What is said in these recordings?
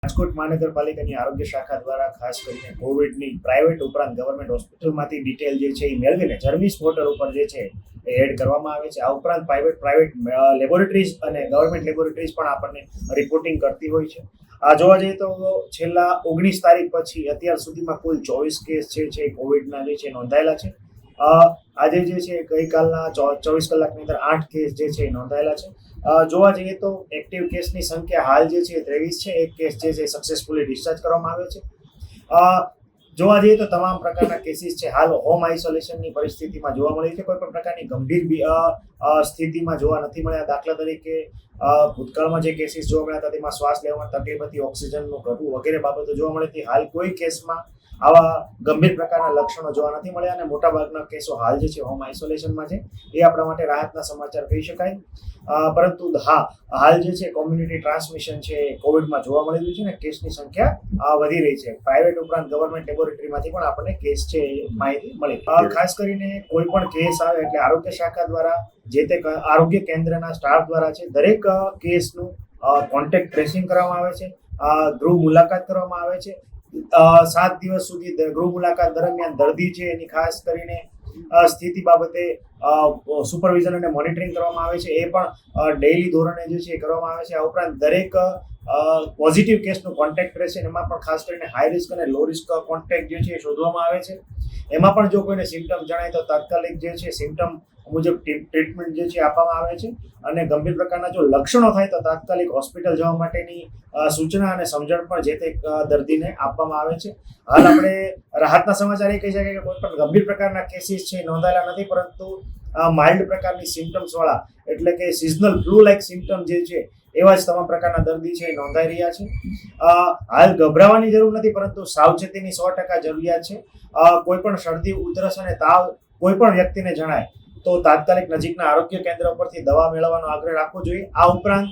રાજકોટ મહાનગરપાલિકાની આરોગ્ય શાખા દ્વારા ખાસ કરીને કોવિડની પ્રાઇવેટ ઉપરાંત ગવર્મેન્ટ હોસ્પિટલમાંથી ડિટેલ જે છે એ મેળવીને જર્મીસ પોર્ટલ ઉપર જે છે એ એડ કરવામાં આવે છે. આ ઉપરાંત પ્રાઇવેટ લેબોરેટરીઝ અને ગવર્મેન્ટ લેબોરેટરીઝ પણ આપણને રિપોર્ટિંગ કરતી હોય છે. આ જોવા જઈએ તો છેલ્લા 19 તારીખ પછી અત્યાર સુધીમાં કુલ 24 કેસ છે કોવિડના જે છે નોંધાયેલા છે. આજે જે છે ગઈકાલના 24 કલાકની અંદર 8 કેસ જે છે નોંધાયેલા છે. જોવા જઈએ તો એક્ટિવ કેસની સંખ્યા હાલ જે છે 23 છે. એક કેસ જે છે સક્સેસફુલી ડિસ્ચાર્જ કરવામાં આવ્યો છે. જોવા જઈએ તો તમામ પ્રકારના કેસીસ છે હાલ હોમ આઇસોલેશનની પરિસ્થિતિમાં જોવા મળી છે. કોઈ પણ પ્રકારની ગંભીર સ્થિતિમાં જોવા નથી મળ્યા. દાખલા તરીકે ભૂતકાળમાં જે કેસીસ જોવા મળ્યા હતા તેમાં શ્વાસ લેવામાં તકલીફ હતી, ઓક્સિજનનું ઘટવું વગેરે બાબતો જોવા મળી હતી. હાલ કોઈ કેસમાં આવા ગંભીર પ્રકારના લક્ષણો જોવા નથી મળ્યા અને મોટાભાગના કેસો હાલ જે છે હોમ આઇસોલેશનમાં છે. એ આપણા માટે રાહતના સમાચાર કહી શકાય. પરંતુ હાલ જે છે કોમ્યુનિટી ટ્રાન્સમિશન છે કોવિડમાં જોવા મળી રહ્યું છે અને કેસની સંખ્યા વધી રહી છે. પ્રાઇવેટ ઉપરાંત ગવર્મેન્ટ લેબોરેટરીમાંથી પણ આપણને કેસ છે એ માહિતી મળી. ખાસ કરીને કોઈ પણ કેસ આવે એટલે આરોગ્ય શાખા દ્વારા જે તે આરોગ્ય કેન્દ્રના સ્ટાફ દ્વારા છે દરેક કેસનું કોન્ટેક્ટ ટ્રેસિંગ કરવામાં આવે છે, ગૃહ મુલાકાત કરવામાં આવે છે. 7 દિવસ સુધી ગૃહ મુલાકાત દરમિયાન દર્દી છે એની ખાસ કરીને સ્થિતિ બાબતે સુપરવિઝન અને મોનિટરિંગ કરવામાં આવે છે. એ પણ ડેઇલી ધોરણે જે છે એ કરવામાં આવે છે. આ ઉપરાંત દરેક પોઝિટિવ કેસનું કોન્ટેક્ટ ટ્રેસિંગ એમાં પણ ખાસ કરીને હાઈ રિસ્ક અને લો રિસ્ક કોન્ટેક્ટ જે છે એ શોધવામાં આવે છે. એમાં પણ જો કોઈને સિમ્ટમ જણાય તો તાત્કાલિક જે છે સિમ્ટમ મુજબ ટ્રીટમેન્ટ જે છે આપવામાં આવે છે અને ગંભીર પ્રકારના જો લક્ષણો થાય તો તાત્કાલિક હોસ્પિટલ જવા માટેની સૂચના અને સમજણ પણ જે તે દર્દીને આપવામાં આવે છે. હાલ આપણે રાહતના સમાચાર એ કહી શકીએ કે કોઈ પણ ગંભીર પ્રકારના કેસીસ છે નોંધાયેલા નથી, પરંતુ માઇલ્ડ પ્રકારની સિમ્ટમ્સ વાળા એટલે કે સિઝનલ ફ્લૂ લાઇક સિમ્ટમ જે છે એવા જ તમામ પ્રકારના દર્દી છે એ નોંધાઈ રહ્યા છે. હાલ ગભરાવાની જરૂર નથી, પરંતુ સાવચેતીની 100% જરૂરિયાત છે. કોઈ પણ શરદી, ઉધરસ અને તાવ કોઈ પણ વ્યક્તિને જણાય તો તાત્કાલિક નજીકના આરોગ્ય કેન્દ્ર પરથી દવા મેળવવાનો આગ્રહ રાખવો જોઈએ. આ ઉપરાંત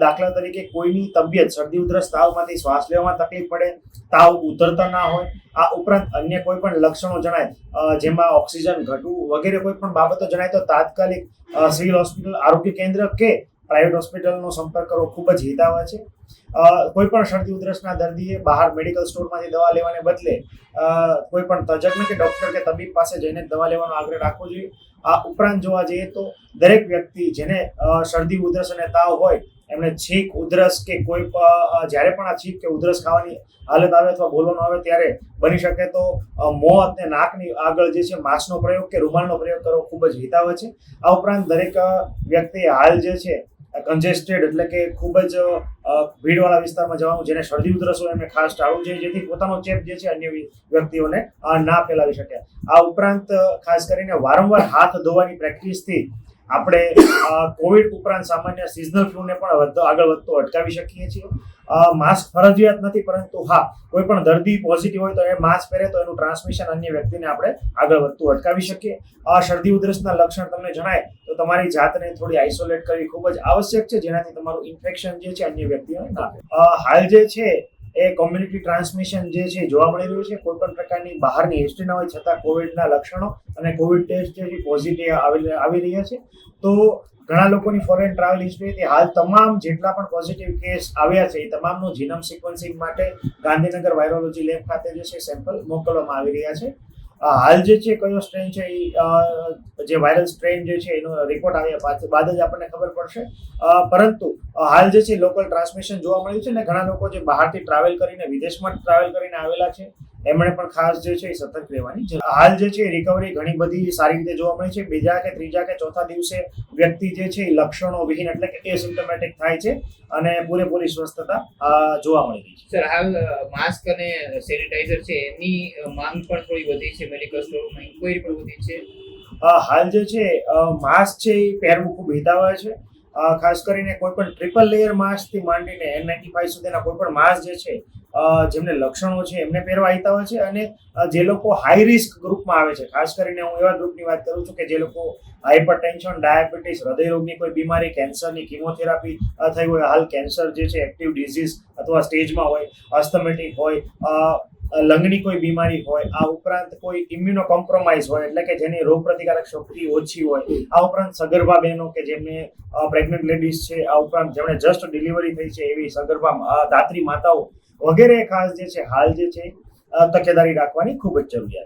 દાખલા તરીકે કોઈની તબિયત શરદી, ઉધરસ, તાવમાંથી શ્વાસ લેવામાં તકલીફ પડે, તાવ ઉતરતા ના હોય, આ ઉપરાંત અન્ય કોઈ પણ લક્ષણો જણાય જેમાં ઓક્સિજન ઘટવું વગેરે કોઈ પણ બાબતો જણાય તો તાત્કાલિક સિવિલ હોસ્પિટલ, આરોગ્ય કેન્દ્ર કે પ્રાઇવેટ હોસ્પિટલનો સંપર્ક કરવો ખૂબ જ હિતાવહ છે. કોઈ પણ શરદી ઉધરસના દર્દીએ બહાર મેડિકલ સ્ટોરમાંથી દવા લેવાને બદલે કોઈ પણ તજજ્ઞ કે ડૉક્ટર કે તબીબ પાસે જઈને દવા લેવાનો આગ્રહ રાખવો જોઈએ. આ ઉપરાંત જોવા જઈએ તો દરેક વ્યક્તિ જેને શરદી, ઉધરસ અને તાવ હોય એમને છીંક, ઉધરસ કે કોઈ જ્યારે પણ આ છીંક કે ઉધરસ ખાવાની હાલત આવે અથવા બોલવાનું આવે ત્યારે બની શકે તો મોં અને નાકની આગળ જે છે માસ્કનો પ્રયોગ કે રૂમાલનો પ્રયોગ કરવો ખૂબ જ હિતાવહ છે. આ ઉપરાંત દરેક વ્યક્તિએ હાલ જે છે કન્જેસ્ટેડ એટલે કે ખૂબ જ ભીડવાળા વિસ્તારમાં જવાનું, જેને શરદી ઉધરસ હોય એમને ખાસ ટાળવું જોઈએ જેથી પોતાનો ચેપ જે છે અન્ય વ્યક્તિઓને ના ફેલાવી શકે. આ ઉપરાંત ખાસ કરીને વારંવાર હાથ ધોવાની પ્રેક્ટિસથી આપણે કોવિડ ઉપરાંત સામાન્ય સિઝનલ ફ્લૂને પણ આગળ વધતો અટકાવી શકીએ છીએ. માસ્ક ફરજિયાત નથી, પરંતુ કોઈ પણ દર્દી પોઝિટિવ હોય તો એ માસ્ક પહેરે તો એનું ટ્રાન્સમિશન અન્ય વ્યક્તિને આપણે આગળ વધતું અટકાવી શકીએ. શરદી ઉધરસના લક્ષણ તમને જણાય તો તમારી જાતને થોડી આઇસોલેટ કરવી ખૂબ જ આવશ્યક છે, જેનાથી તમારું ઇન્ફેક્શન જે છે અન્ય વ્યક્તિઓને ના થાય. હાલ જે છે એ કોમ્યુનિટી ટ્રાન્સમિશન જે છે જોવા મળી રહ્યું છે. કોઈ પણ પ્રકારની બહારની હિસ્ટ્રી ન હોય છતાં કોવિડના લક્ષણો અને કોવિડ ટેસ્ટ જે છે પોઝિટિવ આવી રહ્યા છે. તો ઘણા લોકોની ફોરેન ટ્રાવેલ હિસ્ટ્રી હાલ તમામ જેટલા પણ પોઝિટિવ કેસ આવ્યા છે એ તમામનું જીનોમ સિક્વન્સિંગ માટે ગાંધીનગર વાયરોલોજી લેબ ખાતે જે છે સેમ્પલ મોકલવામાં આવી રહ્યા છે. હાલ જે છે કયો સ્ટ્રેન છે એ જે વાયરલ સ્ટ્રેન જે છે એનો રિપોર્ટ આવ્યા બાદ જ આપણને ખબર પડશે. પરંતુ હાલ જે છે લોકલ ટ્રાન્સમિશન જોવા મળ્યું છે ને ઘણા લોકો જે બહારથી ટ્રાવેલ કરીને વિદેશમાં ટ્રાવેલ કરીને આવેલા છે એમણે પણ ખાસ જે છે એ સતર્ક રહેવાની જરૂર. હાલ જે છે રિકવરી ઘણી બધી સારી રીતે જોવા મળી છે. બીજા કે ત્રીજા કે ચોથા દિવસે વ્યક્તિ જે છે એ લક્ષણો વિહીન એટલે કે એસિમ્પ્ટોમેટિક થાય છે અને પૂરેપૂરી સ્વસ્થતા જોવા મળી રહી છે. સર, હાલ માસ્ક અને સેનિટાઈઝર છે એની માંગ પણ થોડી વધી છે, મેડિકલ સ્ટોરમાં ઇન્ક્વાયરી પણ વધી છે. હાલ જે છે માસ્ક છે એ પહેરવું ખૂબ હિતાવહ છે. ખાસ કરીને કોઈ પણ ટ્રિપલ લેયર માસ્કથી માંડીને N95 સુધીના કોઈ પણ માસ્ક જે છે જેમને લક્ષણો છે એમને પહેરવા હિતાવહ છે. અને જે લોકો હાઈ રિસ્ક ગ્રુપમાં આવે છે, ખાસ કરીને હું એવા ગ્રુપની વાત કરું છું કે જે લોકો હાઇપરટેન્શન, ડાયાબિટીસ, હૃદયરોગની કોઈ બીમારી, કેન્સરની કિમોથેરાપી થઈ હોય, હાલ કેન્સર જે છે એક્ટિવ ડિઝીઝ અથવા સ્ટેજમાં હોય, અસ્થમેટિક હોય, લંગની કોઈ બીમારી હોય, આ ઉપરાંત કોઈ ઇમ્યુનો કોમ્પ્રોમાઇઝ હોય એટલે કે જેની રોગ પ્રતિકારક શક્તિ ઓછી હોય, આ ઉપરાંત સગર્ભા બહેનો કે જેમને પ્રેગ્નન્ટ લેડીઝ છે, આ ઉપરાંત જેમણે જસ્ટ ડિલિવરી થઈ છે એવી સગર્ભા ધાત્રી માતાઓ વગેરે ખાસ જે છે હાલ જે છે તકેદારી રાખવાની ખૂબ જ જરૂરિયાત છે.